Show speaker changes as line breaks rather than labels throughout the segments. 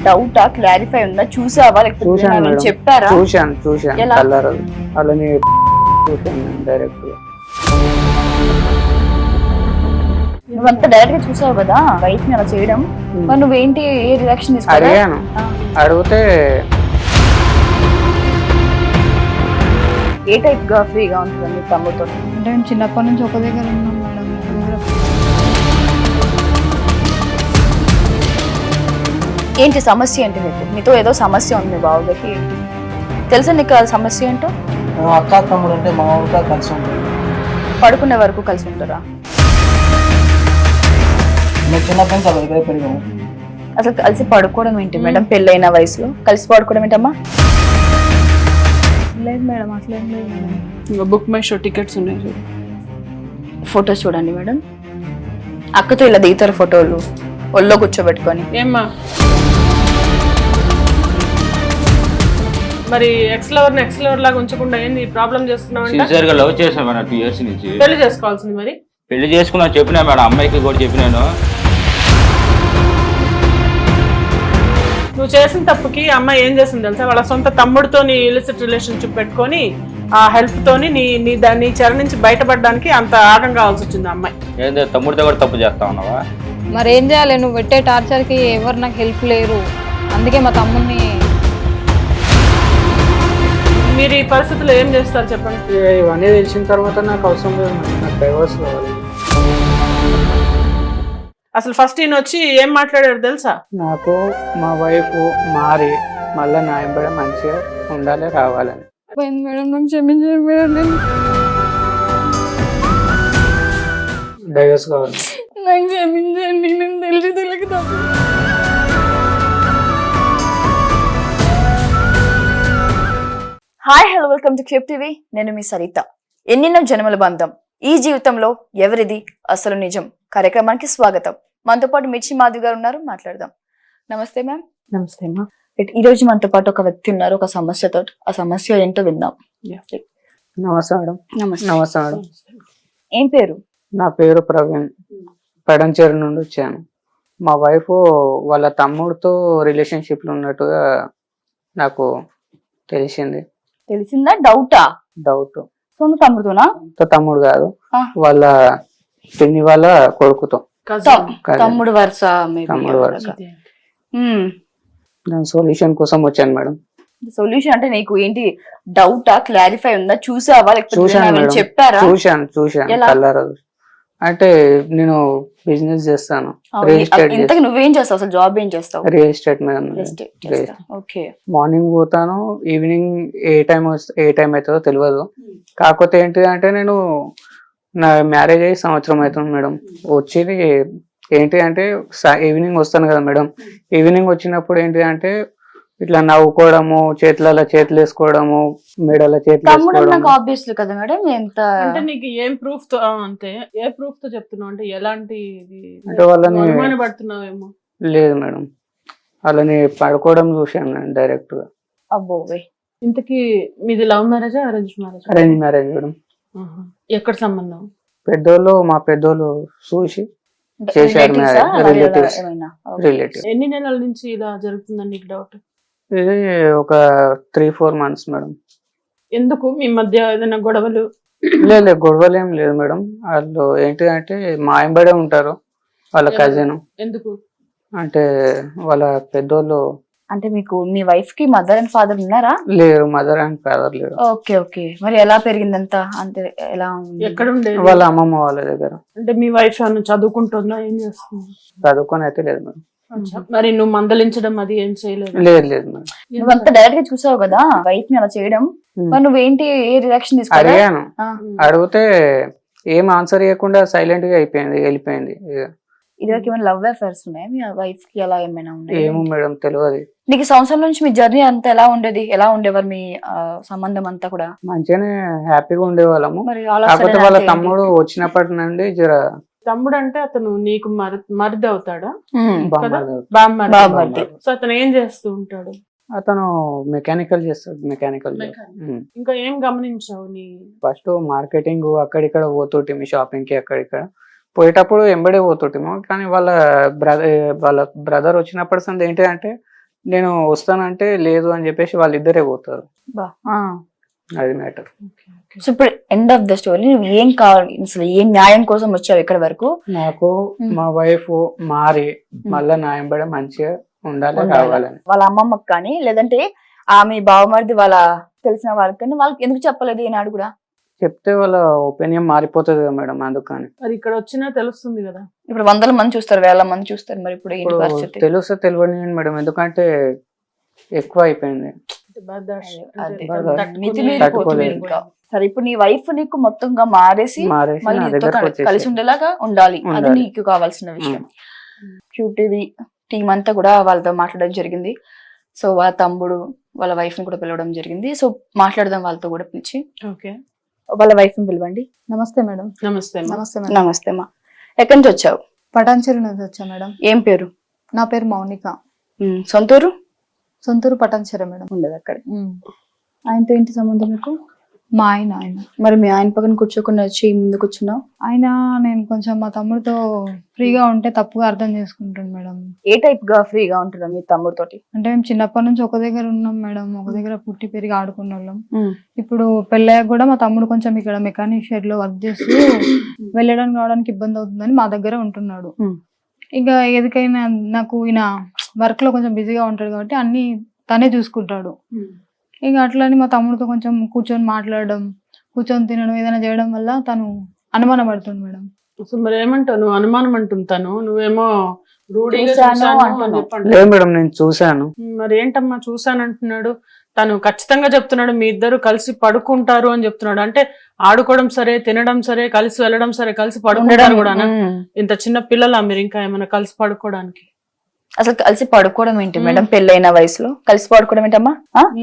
డౌటా, క్లారిఫై ఉందా, చూసావా లేకపోతే
చూశాను
ఏమైనా
మేడం.
చెప్పారా?
చూశాను
ఎలా?
కలర్ అలానే చూశాను డైరెక్ట్ గా.
నువ్వంతా డైరెక్ట్ గా చూసావు కదా వైఫ్ ని అలా చేయడం, మరి నువ్వేంటి ఏ రియాక్షన్ తీసుకోవాలి?
అడిగాను, అడిగితే
ఏ టైప్ గా ఫ్రీగా ఉంటుంది మీ తమ్ముతో?
అంటే మేము చిన్నప్పటి నుంచి ఒక దగ్గర ఉన్నాం మేడం.
ఏంటి సమస్య ఏంటి మీకు? మీతో ఏదో సమస్య ఉంది మీ బావగారికి, ఏంటి తెలుసా నీకు ఆ సమస్య ఏంటో?
అక్క తమ్ముడు అంటే మా ఊరిగా కలిసి ఉంటుంది.
పడుకునే వరకు కలిసి ఉంటారా?
మేము చిన్నప్పటి నుంచి వాళ్ళ దగ్గర పెరిగాము.
అసలు కలిసి పడుకోవడం ఏంటి మేడం పెళ్ళైన వయసులో? కలిసి పడుకోవడం ఏంటమ్మా?
లేదు మేడం, అసలు ఏం లేదు మేడం. ఇంకా బుక్ మై షో టికెట్స్ ఉన్నాయి చూడు.
ఫొటోస్ చూడండి మేడం. అక్కతో ఇలా దిగుతారు ఫోటోలు ఒళ్ళో కూర్చోబెట్టుకొని.
ఏమ్మా మరి ఎక్స్ లవర్ లాగా ఉంచకుండా ఏంది ప్రాబ్లం చేస్తున్నావు?
సిన్సియర్ గా లవ్ చేసాం మేడం 2 years నుంచి.
పెళ్లి చేసుకోవాల్సింది మరి.
పెళ్లి చేసుకున్నా చెప్పినా మేడం, అమ్మాయికి కూడా చెప్పినాను.
నువ్వు చేసిన తప్పుకి అమ్మాయి ఏం చేసింది తెలుసా? వాళ్ళ సొంత తమ్ముడితో నీ ఇలిసిట్ రిలేషన్షిప్ పెట్టుకొని ఆ హెల్ప్ తోని నీ చెర నుంచి బయటపడడానికి అంత ఆగం కావాల్సి వచ్చింది ఆ అమ్మాయి.
ఏందో తమ్ముడితో కూడా తప్పు చేస్తా ఉన్నావా?
మరి ఏం చేయాలి? నువ్వు పెట్టే టార్చర్కి ఎవరు నాకు హెల్ప్ లేరు. అందుకే మా తమ్ముడిని.
మీరు ఈ పరిస్థితుల్లో ఏం చేస్తారు చెప్పండి?
ఇవన్నీ తెలిసిన తర్వాత నాకు అవసరం లేదు మేడం, నాకు డైవర్స్ కావాలి.
అసలు ఫస్ట్ ఈయన వచ్చి ఏం మాట్లాడారు తెలుసా?
నాకు మా వైఫ్ మారి మళ్ళీ నా ఎంబడి మంచిగా ఉండాలి, రావాలని.
పోయింది మేడం, నాకు క్షమించారు మేడం. నేను
డైవర్స్ కావాలి.
నాకు క్షమించండి, నేను తెలియక తప్పు.
Hi hello, welcome to cube TV. నేను మీ సరిత. ఎన్నెన్నో జన్మల బంధం, ఈ జీవితంలో ఎవరిది అసలు నిజం కార్యక్రమానికి స్వాగతం. మనతో పాటు మిర్చి మాధవి గారు ఉన్నారు, మాట్లాడదాం. నమస్తే మ్యామ్.
నమస్తే అమ్మా.
ఈ రోజు మనతో పాటు ఒక వ్యక్తి ఉన్నారు, ఒక సమస్యతో. ఆ సమస్య ఏంటో విందాం.
నమస్తే మేడం. నమస్తే మేడం.
ఏం పేరు?
నా పేరు ప్రవీణ్, పెడంచేరు నుండి వచ్చాను. మా వైఫ్ వాళ్ళ తమ్ముడితో రిలేషన్షిప్ లో ఉన్నట్టుగా నాకు తెలిసింది.
తెలిసిందా? డౌటా?
డౌట్.
సొంత తమ్ముడుతోనా?
తమ్ముడు కాదు,
ఆ.
వాళ్ళ పిన్ని వాళ్ళ కొడుకుతో.
తమ్ముడు వరుస maybe.
తమ్ముడు వరుస.
Hmm.
దాని సొల్యూషన్ కోసం వచ్చాను మేడం.
సొల్యూషన్ అంటే నీకు ఏంటి డౌటా, క్లారిఫై ఉందా, చూసావా లేకపోతే
చూశాను
ఏమైనా
మేడం.
చెప్పారా?
చూశాను
ఎలా?
కలర్ అంటే నేను బిజినెస్ చేస్తాను, రియల్ ఎస్టేట్.
ఇంతకు నువ్వేం చేస్తావు అసలు? జాబ్ ఏం చేస్తావు?
Real estate madam.
Okay.
Morning పోతాను, ఈవినింగ్ ఏ టైం అవుతుందో తెలియదు. కాకపోతే ఏంటి అంటే నేను నా మ్యారేజ్ అయ్యి సంవత్సరం అవుతుంది మేడం. వచ్చేది ఏంటి అంటే ఈవినింగ్ వస్తాను కదా మేడం. ఈవినింగ్ వచ్చినప్పుడు ఏంటి అంటే ఇట్లా నవ్వుకోవడము, చేతులు వేసుకోవడము, మెడల చేతులు
తమ్ముడు నాకు
వేసుకోవడము.
ఆబ్వియస్లీ కదా మేడం. ఎంత
అంటే నీకు ఏం ప్రూఫ్ తో అంటే ఏ ప్రూఫ్ తో చెప్తున్నావు? అంటే ఎలాంటి
అంటే వాళ్ళని
అనుమానపడుతున్నావేమో?
లేదు మేడం, వాళ్ళని పడుకోవడం చూశాను నేను డైరెక్ట్ గా.
అబ్బోవే.
ఇంతకీ మీది లవ్ మ్యారేజా arrange marriage?
Arrange marriage madam.
ఎక్కడ సంబంధం?
మా పెద్దోళ్ళు చూసి చేశారు రిలేటివ్స్. రిలేటివ్.
ఎన్ని నెలల నుంచి ఇలా జరుగుతుందని నీకు డౌట్?
ఇది ఒక 3-4 months మేడం.
ఎందుకు మీ మధ్య ఏదైనా గొడవలు?
లేదు గొడవలు ఏం లేదు మేడం. వాళ్ళు ఏంటి అంటే మా ఎంబడే ఉంటారు, వాళ్ళ కజిన్.
ఎందుకు
అంటే వాళ్ళ పెద్దోళ్ళు.
అంటే మీకు మీ వైఫ్ కి మదర్ అండ్ ఫాదర్ ఉన్నారా?
లేరు, మదర్ అండ్ ఫాదర్ లేరు.
Okay okay. మరి ఎలా పెరిగిందంతా? అంటే ఎలా ఉంది?
ఎక్కడ ఉండేది?
వాళ్ళ అమ్మమ్మ వాళ్ళ దగ్గర.
అంటే మీ వైఫ్ ఏమన్నా చదువుకుంటుందా? ఏం చేస్తుంది?
చదువుకొని అయితే లేదు మేడం.
మరి నువ్వు మందలించడం అది ఏం చేయలేదు?
లేదు మేడం.
నువ్వంతా డైరెక్ట్ గా చూసావు కదా వైఫ్ ని అలా చేయడం, మరి నువ్వేంటి ఏ రియాక్షన్ తీసుకోవాలి?
అడిగాను, అడిగితే ఏం ఆన్సర్ ఇవ్వకుండా సైలెంట్ గా వెళ్ళిపోయింది.
ఇదివరకు ఏమైనా లవ్ అఫైర్స్ ఉన్నాయా మీ వైఫ్ కి? అలా ఏమైనా ఉన్నాయి?
ఏమో మేడం తెలియదు.
నీకు సంవత్సరం నుంచి మీ జర్నీ అంతా ఎలా ఉండేది? ఎలా ఉండేవారు మీ సంబంధం అంతా కూడా?
మంచిగానే హ్యాపీగా ఉండేవాళ్ళము.
మరి
కాకపోతే వాళ్ళ తమ్ముడు వచ్చినప్పటి నుండి జర
తమ్ముడు అంటే అతను నీకు మరిది అవుతాడా?
బామ్మర్ది.
బామ్మర్ది. సో అతను ఏం చేస్తూ ఉంటాడు?
అతను మెకానికల్ చేస్తాడు. మెకానికల్.
ఇంకా ఏం గమనించావు? నీ
ఫస్ట్ మార్కెటింగ్ అక్కడిక్కడ పోతుంటిమి, షాపింగ్ కి అక్కడిక్కడ పోయేటప్పుడు ఎంబడే పోతుంటిము. కానీ వాళ్ళ బ్రదర్ వచ్చినప్పటి సంది ఏంటి అంటే నేను వస్తానంటే లేదు అని చెప్పేసి వాళ్ళిద్దరే పోతారు.
బా
అది మ్యాటర్.
సో ఇప్పుడు ఎండ్ ఆఫ్ ద స్టోరీ, నువ్వు ఏం కావాలి అసలు, ఏం న్యాయం కోసం వచ్చావు ఇక్కడ వరకు?
నాకు మా వైఫ్ మారి మళ్ళా న్యాయం పడే మంచిగా ఉండాలి కావాలని.
వాళ్ళ అమ్మమ్మకి కానీ లేదంటే ఆమె బావమరిది వాళ్ళ తెలిసిన వాళ్ళకి కానీ వాళ్ళకి ఎందుకు చెప్పలేదు ఈనాడు కూడా?
చెప్తే వాళ్ళ ఒపీనియన్ మారిపోతుంది కదా మేడం, అందుకని.
అది ఇక్కడ వచ్చినా తెలుస్తుంది కదా.
ఇప్పుడు 100 మంది చూస్తారు, 1000 మంది చూస్తారు, మరి ఇప్పుడు ఏంటి పరిస్థితి?
తెలుస్తే తెలియని మేడం, ఎందుకంటే ఎక్కువ అయిపోయింది.
అదే.
తట్టుకునే-
మితిమీరిపోతుంది ఇంకా. సరే ఇప్పుడు నీ వైఫ్ నీకు మొత్తంగా మారేసి
మారేసి
మళ్ళీ
నా
నీతో
దగ్గరకు
కలిసి
వచ్చేసి
ఉండేలాగా ఉండాలి, అది
ఉండాలి.
నీకు కావాల్సిన విషయం. క్యూటీవీ టీం అంతా కూడా వాళ్ళతో మాట్లాడడం జరిగింది. సో వాళ్ళ తమ్ముడు వాళ్ళ వైఫ్ ని కూడా పిలవడం జరిగింది. సో మాట్లాడదాం వాళ్ళతో కూడా పిలిచి.
ఓకే,
వాళ్ళ వైఫ్ ని పిలవండి.
నమస్తే మేడం.
నమస్తే అమ్మా.
నమస్తే మేడం.
నమస్తే అమ్మా. ఎక్కడి నుంచి వచ్చావు?
పటాన్చెరు నుంచి వచ్చా మేడం.
ఏం పేరు?
నా పేరు మౌనిక.
సొంతూరు?
సొంతూరు పటాన్చెరు మేడం.
ఉండదు అక్కడ. ఆయనతో ఏంటి సంబంధం మీకు?
మా ఆయన
మరి మీ ఆయన పక్కన కూర్చోకుండా వచ్చి ముందు కూర్చున్నావు?
ఆయన నేను కొంచెం మా తమ్ముడితో ఫ్రీగా ఉంటే తప్పుగా అర్థం చేసుకుంటాను మేడం.
ఏ టైప్ గా ఫ్రీగా ఉంటున్నావు మీ తమ్ముడితోటి?
అంటే మేము చిన్నప్పటి నుంచి ఒక దగ్గర ఉన్నాం మేడం, ఒక దగ్గర పుట్టి పెరిగి ఆడుకున్న వాళ్ళం. ఇప్పుడు పెళ్ళయ్యాక కూడా మా తమ్ముడు కొంచెం ఇక్కడ మెకానిక్ షెడ్ లో వర్క్ చేస్తూ వెళ్ళడానికి రావడానికి ఇబ్బంది అవుతుందని మా దగ్గర ఉంటున్నాడు. ఇంకా ఎదుకైనా నాకు ఈయన వర్క్ లో కొంచెం బిజీగా ఉంటాడు కాబట్టి అన్ని తనే చూసుకుంటాడు. ఇక అట్లని మా తమ్ముడితో కొంచెం కూర్చొని మాట్లాడడం, కూర్చొని తినడం, ఏదైనా చేయడం వల్ల తను అనుమానం పడుతుంది మేడం.
అసలు మరి ఏమంటావు? నువ్వు అనుమానం అంటుంటాను, నువ్వేమో రూఢీగా
చూశాను
చూశాను అని
అంటున్నావు.
చెప్పండి.
లేదు మేడం, నేను చూశాను.
మరి ఏంటమ్మా చూశాను అంటున్నాడు? తను ఖచ్చితంగా చెప్తున్నాడు మీ ఇద్దరు కలిసి పడుకుంటారు అని చెప్తున్నాడు. అంటే ఆడుకోవడం సరే, తినడం సరే, కలిసి వెళ్ళడం సరే, కలిసి పడుకుంటారు కూడా. ఇంత చిన్న పిల్లలా మీరు ఇంకా ఏమైనా కలిసి పడుకోవడానికి?
అసలు కలిసి పడుకోవడం ఏంటి మేడం? పెళ్ళైన వయసులో కలిసి పడుకోవడం ఏంటమ్మా?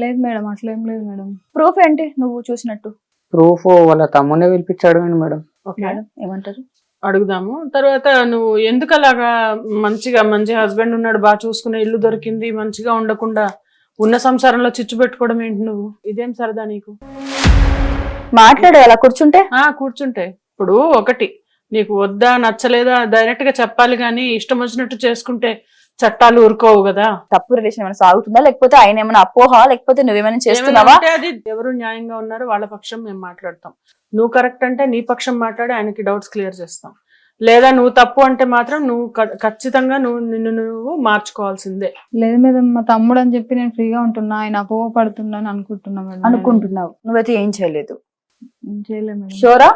లేదు మేడం, అట్లా ఏం లేదు మేడం.
ప్రూఫ్ ఏంటి నువ్వు చూసినట్టు?
ప్రూఫ్ వాళ్ళ తమ్మునే పిలిపించాడు మేడం.
ఓకే,
మేడం ఏమంటారు
అడుగుదాము. తర్వాత నువ్వు ఎందుకు అలాగా మంచి హస్బెండ్ ఉన్నాడు, బాగా చూసుకునే ఇల్లు దొరికింది, మంచిగా ఉండకుండా ఉన్న సంసారంలో చిచ్చు పెట్టుకోవడం ఏంటి నువ్వు? ఇదేం సరదా నీకు?
మాట్లాడే అలా కూర్చుంటే?
కూర్చుంటే ఇప్పుడు ఒకటి నీకు వద్దా నచ్చలేదా డైరెక్ట్ గా చెప్పాలి, కానీ ఇష్టం వచ్చినట్టు చేసుకుంటే చట్టాలు ఊరుకోవు కదా.
తప్పు రిలేషన్ ఏమైనా సాగుతుందా, లేకపోతే ఆయన ఏమైనా అపోహ, లేకపోతే నువ్వేమైనా చేస్తున్నావా?
ఏమైనా ఉంటే అది ఎవరు న్యాయంగా ఉన్నారు వాళ్ళ పక్షం మేము మాట్లాడతాం. నువ్వు కరెక్ట్ అంటే నీ పక్షం మాట్లాడి ఆయనకి డౌట్స్ క్లియర్ చేస్తాం. లేదా నువ్వు తప్పు అంటే మాత్రం నువ్వు ఖచ్చితంగా నిన్ను నువ్వు మార్చుకోవాల్సిందే.
లేదు మేడం, మా తమ్ముడు అని చెప్పి నేను ఫ్రీగా ఉంటున్నా, ఆయన అపోహ పడుతున్నా అని అనుకుంటున్నా మేడం.
అనుకుంటున్నావు, నువ్వైతే ఏం చేయలేదు.
ఏం చేయలేదు మేడం.
షూరా?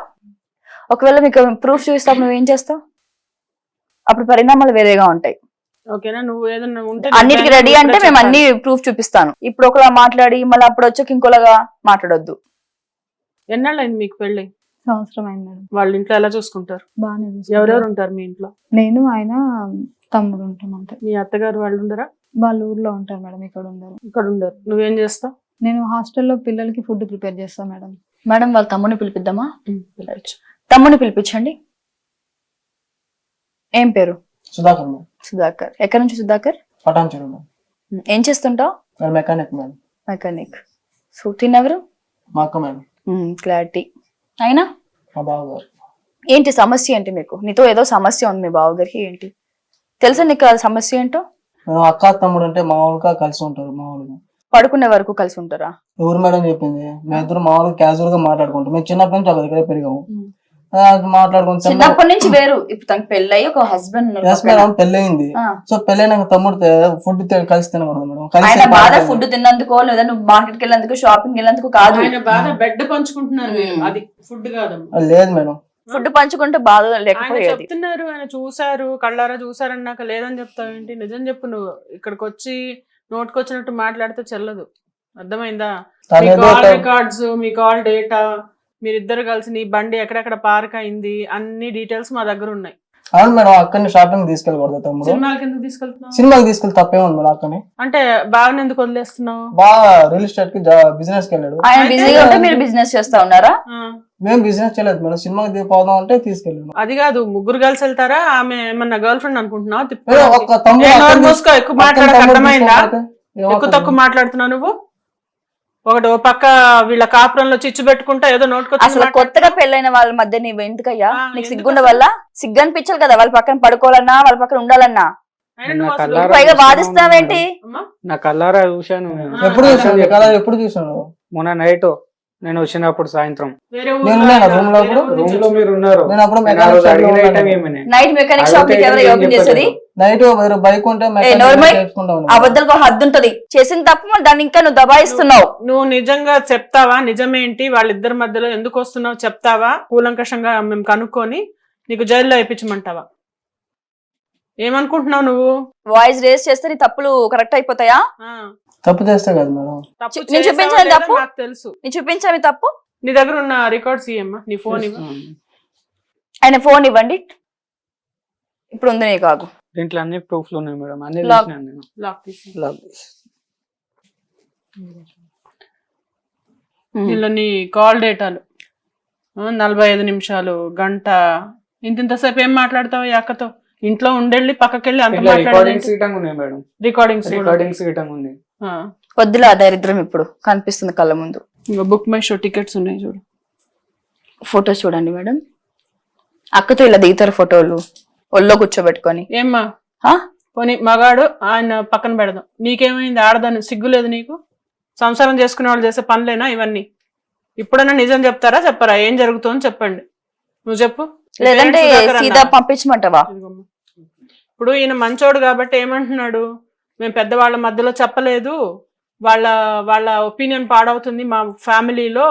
ఒకవేళ మీకు ప్రూఫ్ చూస్తావు, నువ్వేం చేస్తావు? అప్పుడు పరిణామాలు వేరేగా ఉంటాయి.
ఓకేనా? నువ్వు ఏదన్నా ఉంటే
అన్నిటికి రెడీ అంటే మేము అన్ని ప్రూఫ్ చూపిస్తాను. ఇప్పుడు ఒకలా మాట్లాడి మళ్ళీ అప్పుడు వచ్చాక ఇంకోలాగా మాట్లాడొద్దు.
ఎన్నాళ్ళైంది మీకు పెళ్ళి?
సంవత్సరం అయింది మేడం.
వాళ్ళ ఇంట్లో ఎలా చూసుకుంటారు?
బాగానే
ఎవరెవరు ఉంటారు మీ ఇంట్లో?
నేను, ఆయన, తమ్ముడు ఉంటాం అంతే.
మీ అత్తగారు వాళ్ళు ఉండరా?
వాళ్ళ ఊర్లో ఉంటారు మేడం, ఇక్కడ ఉండరు.
ఇక్కడ ఉండరు. నువ్వేం చేస్తావు?
నేను హాస్టల్లో పిల్లలకి ఫుడ్ ప్రిపేర్ చేస్తాను మేడం.
మేడం వాళ్ళ తమ్ముని పిలిపిద్దామా?
పిలవచ్చు.
తమ్ముని పిలిపించండి. ఏం పేరు?
సుధాకర్ మేడం.
సుధాకర్. ఎక్కడి నుంచి సుధాకర్?
పటాన్చెరు మేడం.
ఏం చేస్తుంటావు?
Mechanic madam.
మెకానిక్. సో తిన్నెవరు?
మా అక్క మేడం.
క్లారిటీ. అయినా
మా బావగారు.
ఏంటి సమస్య ఏంటి మీకు? నీతో ఏదో సమస్య ఉంది మీ బావగారికి, ఏంటి తెలుసా నీకు? ఆ సమస్య ఏంటో?
మేము అక్క తమ్ముడు అంటే మామూలుగా కలిసి ఉంటారు. మామూలుగా
పడుకునే వరకు కలిసి ఉంటారా?
ఎవరు మేడం చెప్పింది? మేము ఇద్దరు మామూలుగా క్యాజువల్ గా మాట్లాడుకుంటాం. మేము చిన్నప్పటి నుంచి వాళ్ళ దగ్గర పెరిగాము. మాట్లాడుకుంటాం.
చిన్నప్పటి నుంచి వేరు. ఇప్పుడు తనకి పెళ్ళయి ఒక హస్బెండ్
మేడం పెళ్ళయింది. సో పెళ్ళైనాక తమ్ముడు ఫుడ్ కలిసి తినకూడదు మేడం.
ఆయన బాధ
కలిసి
ఫుడ్ తిన్నందుకో లేదా నువ్వు మార్కెట్ కి వెళ్ళినందుకు, షాపింగ్ వెళ్ళినందుకు కాదు.
ఆయన బాధ బెడ్ పంచుకుంటున్నారు మీరు, అది ఫుడ్ కాదమ్మా.
లేదు మేడం.
ఫుడ్ పంచుకుంటే బాధ
ఆయన
లేకపోయేది.
చెప్తున్నారు, ఆయన చూసారు, కళ్ళారా చూసారన్నాక లేదని చెప్తావు ఏంటి? నిజం చెప్పు. నువ్వు ఇక్కడికి వచ్చి నోటుకొచ్చినట్టు మాట్లాడితే చెల్లదు, అర్థమైందా? మీ కాల్ రికార్డ్స్, మీ కాల్ డేటా, మీరిద్దరు కలిసి నీ బండి ఎక్కడెక్కడ పార్క్ అయింది, అన్ని డీటెయిల్స్ మా దగ్గర ఉన్నాయి.
అవును మేడం. అక్కడిని షాపింగ్ తీసుకెళ్ళకూడదు తమ్ముడు.
సినిమాకి ఎందుకు తీసుకెళ్తున్నావు?
సినిమాకి తీసుకెళ్తే తప్పేముంది మేడం? అక్కని
అంటే బాగా ఎందుకు వదిలేస్తున్నావు?
బాగా రియల్ ఎస్టేట్ కి బిజినెస్ కి వెళ్ళాడు.
ఆయన బిజీగా ఉంటే మీరు బిజినెస్ చేస్తా ఉన్నారా?
మేము బిజినెస్ చేయలేదు మేడం. సినిమాకి పోదాం అంటే తీసుకెళ్ళాను.
అది కాదు, ముగ్గురు కలిసి వెళ్తారా? ఆమె ఏమన్నా గర్ల్ ఫ్రెండ్ అనుకుంటున్నావు?
ఒక తమ్ముడు
మూసుకో, ఎక్కువ మాట్లాడక అర్థమైందా? ఎక్కువ
ఏమో
తక్కువ మాట్లాడుతున్నావు నువ్వు. ఒకటి ఓ పక్క వీళ్ళ కాపురంలో చిచ్చు పెట్టుకుంటా ఏదో నోటుకొచ్చి
అసలు కొత్తగా పెళ్ళైన వాళ్ళ మధ్య నీవు ఎందుకయ్యా? నీకు
ఎందుకు
సిగ్గుండ వల్ల సిగ్గు అనిపించాలి కదా, వాళ్ళ పక్కన పడుకోవాలన్నా వాళ్ళ పక్కన ఉండాలన్నా.
అయినా నువ్వు
నా
అసలు
కళ్ళారా
పైగా
చూస్తాను
వాదిస్తావేంటి?
అమ్మా,
నా కళ్ళారా చూశాను
ఎప్పుడు చూసాను కదా, ఎప్పుడు చూసాను?
మొన్న నైట్ నేను వచ్చినప్పుడు సాయంత్రం
వేరే
నేను
ఊర్లో
ఉన్నానా
అయినా,
room లో
వేరే
అప్పుడు?
ఊరు నుంచి
రూమ్ లో మీరు ఉన్నారు.
నేను అప్పుడు
నేను ఆ
మెకానిక్
రోజు
షాప్ లో
అడిగిన
ఉన్నాను.
item ఏమని?
నైట్ మెకానిక్ షాప్ మీకు ఎవరు ఓపెన్ చేసేది?
నైట్ వేరే బైక్ ఉంటే
నోర్మై,
చేసుకుంటాను.
అబద్ధాలకు ఒక హద్దు ఉంటది. చేసిన తప్పు మరి దాన్ని ఇంకా నువ్వు దబాయిస్తున్నావు.
నువ్వు నిజంగా చెప్తావా? నిజమేంటి వాళ్ళిద్దరి మధ్యలో ఎందుకు వస్తున్నావు చెప్తావా? కూలంకషంగా మేము కనుక్కొని నీకు జైల్లో వేయించమంటావా? ఏమనుకుంటున్నావు నువ్వు?
వాయిస్ రేస్ చేస్తే నీ తప్పులు కరెక్ట్ అయిపోతాయా?
ఆ,
తప్పు చేస్తే కదా మేడం.
తప్పు
నేను
చేసావా
చూపించిన
లేదా
తప్పు?
నాకు తెలుసు.
నేను చూపించాను తప్పు.
నీ దగ్గర ఉన్న రికార్డ్స్ ఇయ్యమ్మా, నీ ఫోన్ ఇవ్వ.
ఆయన ఫోన్ ఇవ్వండి. ఇప్పుడు ఉంది నీకు, ఆగు.
దీంట్లో అన్ని ప్రూఫ్లు ఉన్నాయి మేడం, అన్ని
Lock.
చూసినాను నేను.
లాక్ తీసి.
Lock.
దీనిలో నీ కాల్ డేటాలు 45 నిమిషాలు, గంట, ఇంతసేపు ఏం మాట్లాడతావు ఈ అక్కతో? ఇంట్లో ఉండెళ్ళి పక్కకెళ్ళి అంత
దీంట్లో రికార్డింగ్స్
మాట్లాడేది?
గిటంగా ఉన్నాయి మేడం,
రికార్డింగ్స్
రికార్డింగ్స్ గిటంగా ఉన్నాయి.
వద్దులా దరిద్రం ఇప్పుడు కనిపిస్తుంది కళ్ళ ముందు.
ఇంకా బుక్ మై షో టికెట్స్ ఉన్నాయి చూడు.
ఫోటోస్ చూడండి మేడం. అక్కతో ఇలా దిగుతారు ఫోటోలు ఒళ్ళో కూర్చోబెట్టుకొని.
ఏమ్మా
ఆ?
పోనీ మగాడు ఆయన పక్కన పెడదాం, నీకేమైంది? ఆడదాన్ని సిగ్గు లేదు నీకు? సంసారం చేసుకునే వాళ్ళు చేసే పనులేనా ఇవన్నీ? ఇప్పుడన్నా నిజం చెప్తారా చెప్పరా? ఏం జరుగుతుందని చెప్పండి. నువ్వు చెప్పు.
లేదంటే
సుధాకర్ అన్న.
సీదా పంపించమంటావా?
ఇదిగోమ్మా. ఇప్పుడు ఈయన మంచోడు కాబట్టి ఏమంటున్నాడు, మేము పెద్దవాళ్ళ మధ్యలో చెప్పలేదు, వాళ్ళ వాళ్ళ ఒపీనియన్ పాడవుతుంది మా ఫ్యామిలీలో,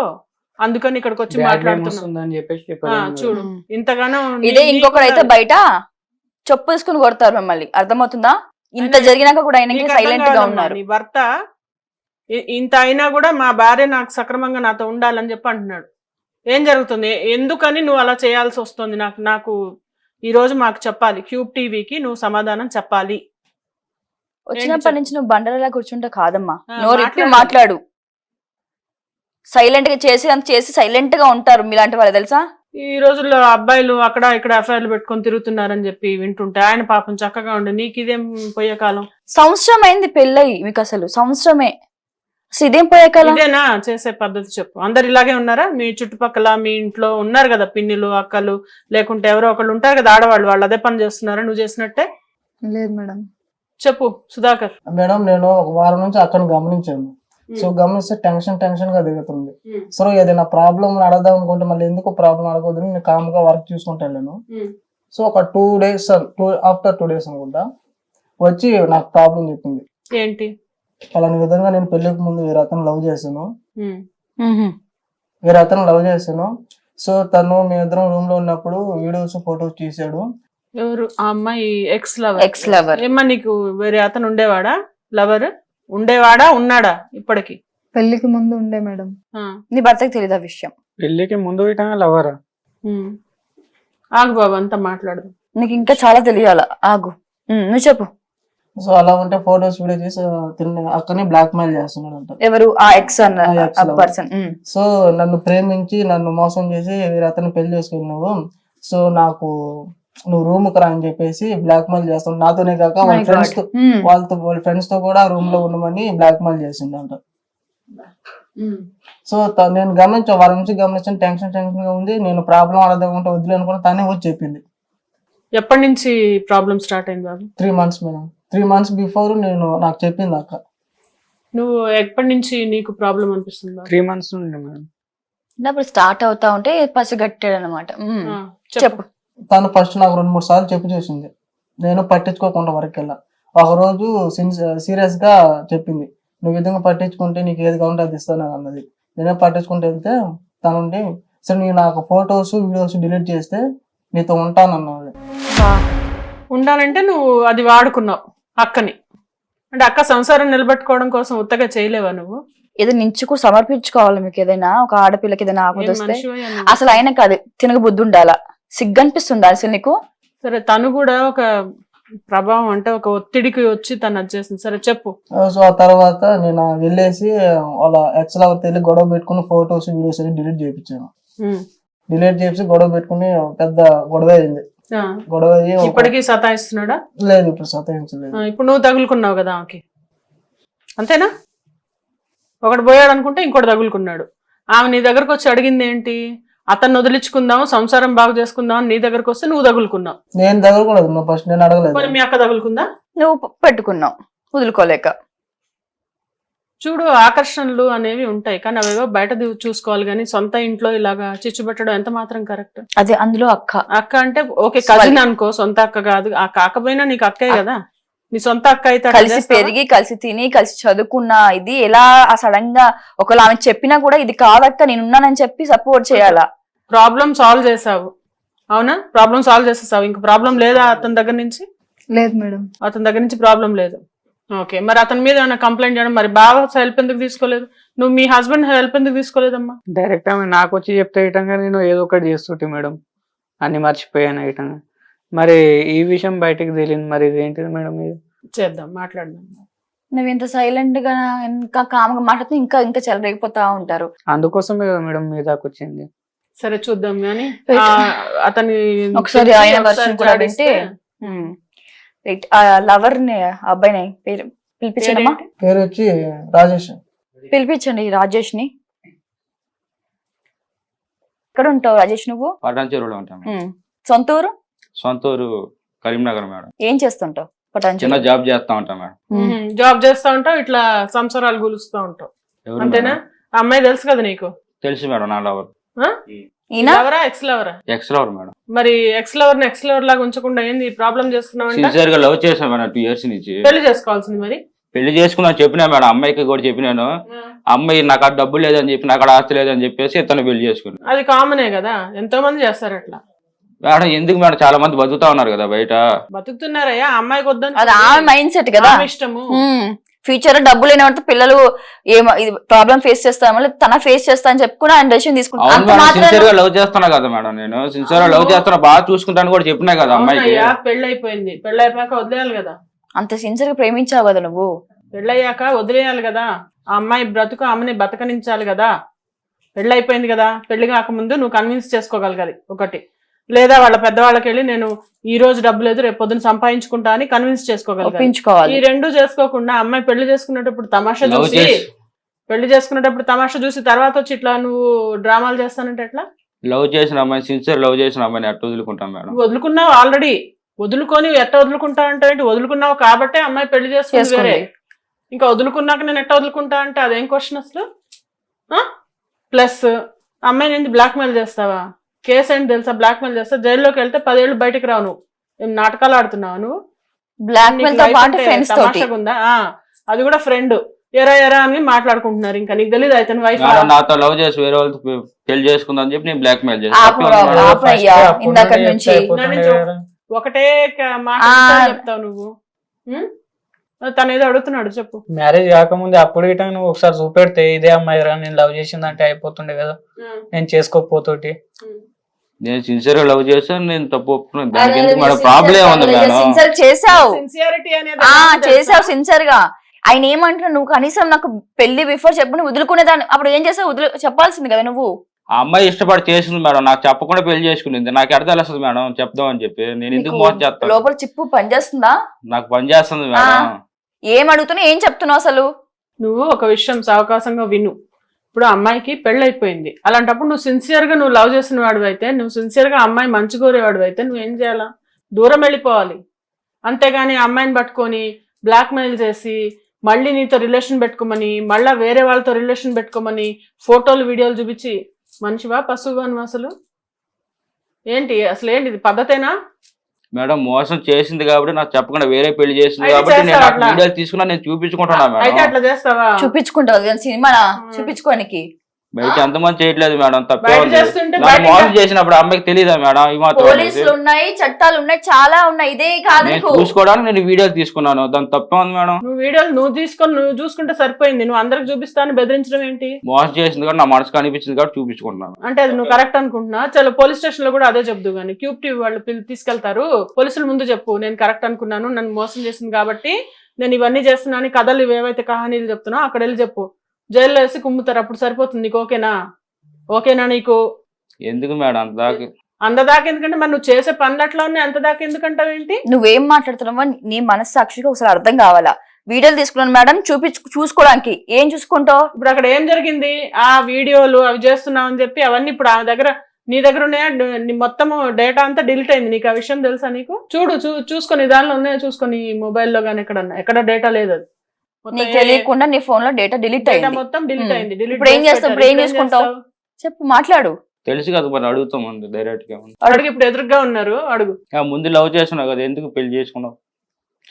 అందుకని ఇక్కడికి వచ్చి
Bad name
మాట్లాడుతున్నాం.
వస్తుందని చెప్పేసి
ఆ,
చెప్పారు మేడం.
చూడు ఇంతగానో
ఇదే ఇంకొకరైతే బయట చెప్పు తీసుకుని కొడతారు మిమ్మల్ని. అర్థమవుతుందా? ఇంత జరిగినాక కూడా ఆయనకి సైలెంట్ గా ఉన్నారు.
నీ భర్త ఇంత అయినా కూడా మా భార్య నాకు సక్రమంగా నాతో ఉండాలని చెప్పి అంటున్నాడు. ఏం జరుగుతుంది? ఎందుకని నువ్వు అలా చేయాల్సి వస్తుంది? నాకు ఈ రోజు మాకు చెప్పాలి. క్యూబ్ టీవీకి నువ్వు సమాధానం చెప్పాలి.
వచ్చినప్పటి నుంచి నువ్వు బండలలా కూర్చుంటే కాదమ్మా.
ఆ,
నోరిప్పి
మాట్లాడు.
మాట్లాడు. సైలెంట్ గా చేసి సైలెంట్ గా ఉంటారు మీలాంటి వాళ్ళు, తెలుసా?
ఈ రోజుల్లో అబ్బాయిలు అక్కడ ఇక్కడ అఫైర్లు పెట్టుకొని తిరుగుతున్నారని చెప్పి వింటుంటే ఆయన పాపం చక్కగా ఉండే, నీకు ఇదేం పోయే కాలం?
సంవత్సరం అయింది పెళ్ళయి మీకు, అసలు సంవత్సరమే. అసలు ఇదేం పోయే కాలం?
ఇదేనా చేసే పద్ధతి? చెప్పు. అందరు ఇలాగే ఉన్నారా? మీ చుట్టుపక్కల మీ ఇంట్లో ఉన్నారు కదా పిన్నిలు, అక్కలు, లేకుంటే ఎవరో ఒకళ్ళు ఉంటారు కదా ఆడవాళ్ళు, వాళ్ళు అదే పని చేస్తున్నారా నువ్వు చేసినట్టే?
లేదు మేడం.
చెప్పు సుధాకర్.
మేడం నేను ఒక వారం నుంచి అక్కడ గమనించాను. సో గమనిస్తే టెన్షన్ గా దిగుతుంది. సో ఏదైనా ప్రాబ్లం అడగదాం అనుకుంటే మళ్ళీ ఎందుకు ప్రాబ్లం అడగొద్దని నేను కామ్ గా వర్క్ చూసుకుంటూ వెళ్ళాను. సో ఒక 2 days ఆఫ్టర్ 2 days అనుకుంటా వచ్చి నాకు ప్రాబ్లం చెప్పింది.
ఏంటి?
అలాంటి విధంగా నేను పెళ్లికి ముందు వేరే అతను లవ్ చేశాను. సో తను మేమిద్దరం రూమ్ లో ఉన్నప్పుడు వీడియోస్ ఫొటోస్ తీసాడు.
ఎవరు ఆ అమ్మాయి? X
ex lover.
ఏమ్మా నీకు వేరే అతను ఉండేవాడా? లవర్ ఉండేవాడా? ఉన్నాడా ఇప్పటికి?
పెళ్లికి ముందు ఉండే మేడం.
నీ భర్తకి తెలియదు ఆ విషయం.
పెళ్లికి ముందు ఇటంగా లవరా?
ఆగు బాబు, అంతా మాట్లాడదు.
నీకు ఇంకా చాలా తెలియాల, ఆగు. నువ్వు చెప్పు.
సో అలా ఉంటే ఫొటోస్ వీడియో చేసి అక్కడనే బ్లాక్ మెయిల్ చేస్తున్నాడు అంట.
ఎవరు ఆ ఎక్స్
ఆ ex
అన్న
lover.
పర్సన్?
సో నన్ను ప్రేమించి నన్ను మోసం చేసి వేరే అతను పెళ్లి చేసుకున్నావు. సో నాకు నువ్వు రూమ్ కు రా అని చెప్పేసి బ్లాక్ మెయిల్ చేస్తాను. నాతోనే కాక వాళ్ళ ఫ్రెండ్స్ తో వాళ్ళ ఫ్రెండ్స్ తో కూడా రూమ్ లో ఉండమని బ్లాక్ మెయిల్ చేసిండంట. సో నేను వారి నుంచి గమనించాను. టెన్షన్ గా ఉంది. నేను ప్రాబ్లం అడగకుంటే వద్దులే అనుకున్నా. తనే వచ్చి చెప్పింది.
ఎప్పటి నుంచి ప్రాబ్లం స్టార్ట్ అయింది బాబు?
3 months మేడం. 3 months బిఫోర్ నాకు చెప్పింది అక్క.
నువ్వు ఎప్పటి నుంచి నీకు ప్రాబ్లం అనిపిస్తుంది బాబు?
3 months నుండి మేడం.
అప్పుడు స్టార్ట్ అవుతా ఉంటే పసిగట్టాడు అనమాట. చెప్పు.
తను ఫస్ట్ నాకు 2-3 సార్లు చెప్పి చూసింది. నేను పట్టించుకోకుండా వరకు వెళ్ళా. ఒక రోజు సీరియస్ గా చెప్పింది, నువ్వు విధంగా పట్టించుకుంటే నీకు ఏది కావాలంటే అది ఇస్తాను అన్నది. నేనే పట్టించుకుంటూ వెళ్తే తనుండి సరే నీ నాకు ఫొటోస్ వీడియోస్ డిలీట్ చేస్తే నీతో ఉంటానన్నది.
ఉండాలంటే నువ్వు అది వాడుకున్నావు అక్కని. అంటే అక్క సంసారం నిలబెట్టుకోవడం కోసం ఉత్తగా చేయలేవా నువ్వు?
ఏదో నించుకు సమర్పించుకోవాలి. మీకు ఏదైనా ఒక ఆడపిల్లకి ఏదైనా ఆపద
ఏం
వస్తే
మనిషివయ్యా నువ్వు?
అసలు ఆయన కాదు తినక బుద్ధి ఉండాలా? సిగ్గు అనిపిస్తుందా అసలు నీకు?
సరే తను కూడా ఒక ప్రభావం, అంటే ఒక ఒత్తిడికి వచ్చి తను వచ్చేసింది. సరే చెప్పు.
సో ఆ తర్వాత నేను వెళ్ళేసి వాళ్ళ ఎక్స్ లవర్ వెళ్ళి గొడవ పెట్టుకుని ఫొటోస్ వీడియోస్ అన్ని డిలీట్ చేయించాను. డిలీట్ చేసి గొడవ పెట్టుకుని పెద్ద గొడవ అయింది. గొడవ అయ్యి
ఇప్పటికీ సతాయిస్తున్నాడా?
లేదు, ఇప్పుడు సతాయించలేదు.
ఇప్పుడు నువ్వు తగులుకున్నావు కదా ఆమెకి, అంతేనా? ఒకడు పోయాడు అనుకుంటే ఇంకోటి తగులుకున్నాడు. ఆమె నీ దగ్గరకు వచ్చి అడిగింది ఏంటి? అతన్ని వదిలించుకుందాం, సంసారం బాగు చేసుకుందాం. నీ దగ్గరకు వస్తే నువ్వు తగులుకున్నావు.
నేను తగలకూడదు ఫస్ట్, నేను అడగలేదు.
మీ అక్క తగులుకుందా?
నువ్వు పెట్టుకున్నావు వదులుకోలేక.
చూడు, ఆకర్షణలు అనేవి ఉంటాయి కానీ అవేవో బయట చూసుకోవాలి కానీ సొంత ఇంట్లో ఇలాగా చిచ్చు పెట్టడం ఎంత మాత్రం కరెక్ట్?
అదే అందులో అక్క
అక్క అంటే ఓకే, కజిన్ అనుకో, సొంత అక్క కాదు. ఆ కాకపోయినా నీకు అక్కే కదా, నీ సొంత అక్క అయితే అట్లా
కలిసి
చేస్తావా?
పెరిగి కలిసి తిని కలిసి చదువుకున్న ఇది ఎలా సడన్ గా ఒకవేళ ఆమె చెప్పినా కూడా ఇది కాదక్క నేనున్నానని చెప్పి సపోర్ట్ చేయాలా?
ప్రాబ్లం సాల్వ్ చేసావు, అవునా? ప్రాబ్లం సాల్వ్ చేసేసావు, ఇంక ప్రాబ్లం లేదా అతని దగ్గర నుంచి?
లేదు మేడం.
అతని దగ్గర నుంచి ప్రాబ్లం లేదు. ఓకే, మరి అతని మీద ఏమైనా కంప్లైంట్ చేయడం, మరి బావ హెల్ప్ ఎందుకు తీసుకోలేదు? నువ్వు మీ హస్బెండ్ హెల్ప్ ఎందుకు తీసుకోలేదమ్మా?
డైరెక్ట్ ఆమె నాకు వచ్చి చెప్తే ఇటంగా నేను ఏదో ఒకటి చేస్తుంటే మేడం, అన్ని మర్చిపోయాను ఇటంగా. మరి ఈ విషయం బయటికి తెలియదు, మరి ఇది ఏంటిది మేడం? ఇది
చేద్దాం, మాట్లాడదాం.
నువ్వు ఇంత సైలెంట్ గా ఇంకా కామ్గా మాట్లాడుతూ ఇంకా ఇంకా చెలరేగిపోతా ఉంటారు.
అందుకోసమే కదా మేడం మీ దాకా వచ్చింది.
సరే చూద్దాం కానీ అతని
ఒకసారి
పిలిచి
ఆయన
ఒకసారి
వర్షన్ కూడా
విచారిస్తే
వింటే ఆ లవర్ ని అబ్బాయిని పేరు పిలిపించండి
పేరేంటి?
పేరు వచ్చి రాజేష్.
పిలిపించండి రాజేష్ ని. ఎక్కడ ఉంటావు రాజేష్ నువ్వు?
పటాన్ చెరువులో ఉంటాం మేడం.
సొంత ఊరు?
సొంత ఊరు కరీంనగర్ మేడం.
ఏం చేస్తుంటావు? పటాన్
చిన్న
చెరువు.
జాబ్ చేస్తా ఉంటాం మేడం.
జాబ్ చేస్తా ఉంటావు, ఇట్లా సంసారాలు గులుస్తా ఉంటావు,
ఎవరు
అంతేనా?
మేడం?
ఆ అమ్మాయి తెలుసు కదా నీకు?
తెలుసు మేడం, నా లవర్.
ఈయన
లవరా ఎక్స్ లవరా?
Ex lover madam.
మరి ఎక్స్ లవర్ లాగా ఉంచకుండా ఏంది ప్రాబ్లం చేస్తున్నావు అంటే?
సిన్సియర్ గా లవ్ చేసాం మేడం 2 years నుంచి.
పెళ్లి చేసుకోవాల్సింది మరి.
పెళ్లి చేసుకున్నా చెప్పినా మేడం, అమ్మాయికి కూడా చెప్పినాను. అమ్మాయి నాకు ఆ డబ్బు లేదని చెప్పి, నాకు ఆ ఆస్తి లేదని చెప్పేసి ఇతను పెళ్లి చేసుకున్నాను.
అది కామనే కదా, ఎంతో మంది చేస్తారు అట్లా.
మేడం ఎందుకు మేడం, చాలా మంది బతుకుతా ఉన్నారు కదా బయట.
బతుకుతున్నారయ్యా, అమ్మాయికి వద్దని
అది ఆమె మైండ్ సెట్ కదా.
ఆమె ఇష్టము.
ఫ్యూచర్ డబ్బు లేని వాడితో పిల్లలు ఇది ప్రాబ్లం ఫేస్ చేస్తాను మళ్ళీ తన ఫేస్ చేస్తా అని చెప్పుకుని ఆయన డెసిషన్ తీసుకుంటాను.
అవును మేడం, సిన్సియర్ గా లవ్ చేస్తున్నా కదా మేడం, నేను సిన్సియర్ గా లవ్ చేస్తున్నా, బాగా చూసుకుంటాను కూడా చెప్పినా కదా అమ్మాయికి.
అవునయ్యా, పెళ్లి అయిపోయింది, పెళ్లి అయిపోయాక వదిలేయాలి కదా.
అంత సిన్సియర్ గా ప్రేమించావు కదా నువ్వు.
పెళ్ళయ్యాక వదిలేయాలి కదా, ఆ అమ్మాయి బ్రతుకు ఆమెని బతకనించాలి కదా. పెళ్ళి అయిపోయింది కదా, పెళ్లి కాకముందు నువ్వు కన్విన్స్ చేసుకోగలగాలి ఒకటి, లేదా వాళ్ళ పెద్దవాళ్ళకి వెళ్ళి నేను ఈ రోజు డబ్బు లేదు రేపు పొద్దున సంపాదించుకుంటా అని కన్విన్స్ చేసుకోగలగాలి.
ఒప్పించుకోవాలి.
ఈ రెండు చేసుకోకుండా అమ్మాయి పెళ్లి చేసుకునేటప్పుడు తమాషా
లవ్
చూసి
చేసి
పెళ్లి చేసుకునేటప్పుడు తమాషా చూసి తర్వాత వచ్చి ఇట్లా నువ్వు డ్రామాలు చేస్తానంటే ఎట్లా?
లవ్ చేసిన అమ్మాయి, సిన్సియర్ లవ్ చేసిన అమ్మాయిని అట్లా వదులుకుంటాం మేడం.
నువ్వు వదులుకున్నావు ఆల్రెడీ, వదులుకొని ఎట్ట వదులుకుంటా అంటే ఏంటి? వదులుకున్నావు కాబట్టే అమ్మాయి పెళ్లి చేసుకుంది వేరే. ఇంకా వదులుకున్నాక నేను ఎట్ట వదులుకుంటా అంటే అదేం క్వశ్చన్ అసలు? ప్లస్ అమ్మాయిని ఏంటి బ్లాక్మెయిల్ చేస్తావా? కేసు ఏంటి తెలుసా? బ్లాక్మెయిల్ చేస్తా, జైల్లోకి వెళ్తే 10 ఏళ్ళు బయటకు రావు. నువ్వు ఏం నాటకాలు ఆడుతున్నావు? నువ్వు
బ్లాక్ మెయిల్ తో పాటు ఫ్రెండ్స్ తోటి
ఉందా? అది కూడా ఫ్రెండ్ ఎరా ఎరా అని మాట్లాడుకుంటున్నారు. ఇంకా నీకు తెలియదు అయితే వైఫ్
మేడం నాతో లవ్ చేసి వేరే వాళ్ళతో పెళ్లి చేసుకుందని చెప్పి నేను బ్లాక్ మెయిల్
ఆపయ్యా ఇందాక నుంచి
ఒకటే మాట చెప్తావు నువ్వు. తను ఏదో అడుగుతున్నాడు, చెప్పు.
మ్యారేజ్ కాకముందే అప్పుడు ఇటంగా నువ్వు ఒకసారి చూపెడితే ఇదే అమ్మాయి రా నేను లవ్ చేసిందంటే అయిపోతుండే కదా, నేను చేసుకోకపోతోటి.
నేను సిన్సియర్ గా లవ్ చేశాను, నేను తప్పు ఒప్పుకున్నాను. దానికి ఎందుకు మేడం ప్రాబ్లం ఉంది మేడం?
సిన్సియర్ చేసావు,
సిన్సియారిటీ అనేది
చేసావు సిన్సియర్ గా. ఆయన ఏమంటున్నావు? నువ్వు కనీసం నాకు పెళ్లి బిఫోర్ చెప్పు వదులుకునేదాన్ని, అప్పుడు ఏం చేసావు? చెప్పాల్సింది కదా నువ్వు.
ఆ అమ్మాయి ఇష్టపడి చేసింది మేడం, నాకు చెప్పకుండా పెళ్లి చేసుకునింది. నాకు ఎడ తెలుస్తుంది మేడం చెప్దాం అని చెప్పి, నేను ఎందుకు మోసం చేస్తాను?
లోపల చిప్పు పనిచేస్తుందా?
నాకు పని చేస్తుంది మేడం.
ఏం అడుగుతున్నావు, ఏం చెప్తున్నావు అసలు?
నువ్వు ఒక విషయం సావకాశంగా విను. ఇప్పుడు అమ్మాయికి పెళ్లి అయిపోయింది, అలాంటప్పుడు నువ్వు సిన్సియర్ గా నువ్వు లవ్ చేసిన వాడు అయితే, నువ్వు సిన్సియర్ గా అమ్మాయి మంచి కోరేవాడు అయితే నువ్వేం చేయాలా? దూరం వెళ్ళిపోవాలి. అంతేగాని అమ్మాయిని పట్టుకొని బ్లాక్ మెయిల్ చేసి మళ్ళీ నీతో రిలేషన్ పెట్టుకోమని, మళ్ళీ వేరే వాళ్ళతో రిలేషన్ పెట్టుకోమని ఫోటోలు వీడియోలు చూపించి మనిషివా పశువువా నువ్వు? అసలు ఏంటి అసలు ఏంటి ఇది పద్ధతేనా?
మేడం మోసం చేసింది కాబట్టి నాకు చెప్పకుండా వేరే పెళ్లి చేసింది
అయితే
కాబట్టి నేను
చేస్తావా
వీడియోలు తీసుకున్నా, నేను చూపించుకుంటున్నా
అయితే
మేడం.
అట్లా చేస్తావా?
చూపించుకుంటావు సినిమా చూపించుకోనికి.
బయట ఎంతమంది చేయట్లేదు మేడం, తప్పే
బయట
ఉంది.
చేస్తుంటే
నాకు
బయట
మోసం చేసినప్పుడు అమ్మాయికి తెలియదా మేడం? ఈ మాత్రం
పోలీసులు ఉన్నాయి, చట్టాలు ఉన్నాయి, చాలా ఉన్నాయి. ఇదే కాదు
నేను
నీకు.
చూసుకోవడానికి నేను వీడియోలు తీసుకున్నాను, దాని తప్పే ఉంది మేడం.
నువ్వు వీడియోలు నువ్వు తీసుకొని నువ్వు చూసుకుంటే సరిపోయింది, నువ్వు అందరికి చూపిస్తాను బెదిరించడం ఏంటి?
మోసం చేసింది కాబట్టి నా మనసుకు అనిపించింది కాబట్టి చూపించుకుంటున్నాను.
అంటే అది నువ్వు కరెక్ట్ అనుకుంటున్నా? చలో పోలీస్ స్టేషన్ లో కూడా అదే చెప్దు కానీ, క్యూబ్ టీవీ వాళ్ళు తీసుకెళ్తారు, పోలీసుల ముందు చెప్పు నేను కరెక్ట్ అనుకున్నాను, నన్ను మోసం చేసింది కాబట్టి నేను ఇవన్నీ చేస్తున్నాను, కథలు ఇవేవైతే కహానీలు చెప్తున్నావు అక్కడ వెళ్ళి చెప్పు. జైల్లో వేసి కుమ్ముతారు, అప్పుడు సరిపోతుంది. నీకు ఓకేనా? ఓకేనా నీకు?
ఎందుకు మేడం
అంతదాకా ఎందుకంటే మరి నువ్వు చేసే పనులు అట్లా ఉన్నాయి, అంతదాకా ఎందుకంటావు ఏంటి?
నువ్వేం మాట్లాడుతున్నావో నీ మనస్సాక్షిగా ఒకసారి అర్థం కావాలా. వీడియోలు తీసుకున్నాను మేడం చూసుకోవడానికి. ఏం చూసుకుంటావు?
ఇప్పుడు అక్కడ ఏం జరిగింది? ఆ వీడియోలు అవి చేస్తున్నావు అని చెప్పి అవన్నీ ఇప్పుడు ఆమె దగ్గర నీ దగ్గర ఉన్నాయా నీ మొత్తం డేటా అంతా డిలీట్ అయింది. నీకు ఆ విషయం తెలుసా? నీకు చూసుకొని దానిలో ఉన్నాయో చూసుకొని మొబైల్లో కానీ ఎక్కడ డేటా లేదు. అది మొత్తం
నీకు తెలియకుండా నీ ఫోన్ లో డేటా డిలీట్
డేటా
అయింది.
మొత్తం డిలీట్ అయింది. డిలీట్
ఇప్పుడు ఏం చేస్తావు? ఇప్పుడు ఏం చేసుకుంటావు? చెప్పు, మాట్లాడు.
తెలుసు కదా మరి అడుగుతాం అంది డైరెక్ట్ గా.
అడుగు, ఇప్పుడు ఎదురుగా ఉన్నారు, అడుగు.
ముందు లవ్ చేస్తున్నావు కదా, ఎందుకు పెళ్లి చేసుకున్నావు?